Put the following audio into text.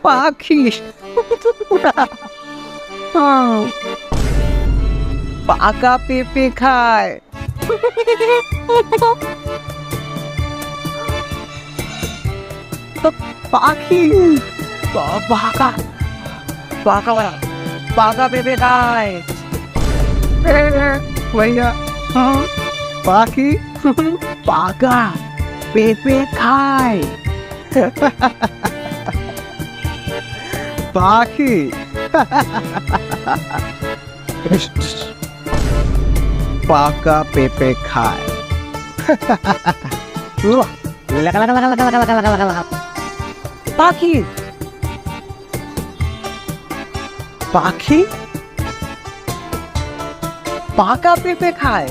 পাখি পাকা পেঁপে খায়। পাখি পাকা পাকা পাকা পেঁপে খায়। भैया পাখি পাকা পেঁপে খায়। পাখি পাকা পেঁপে খায়। পাখি পাখি পাকা পেঁপে খায়।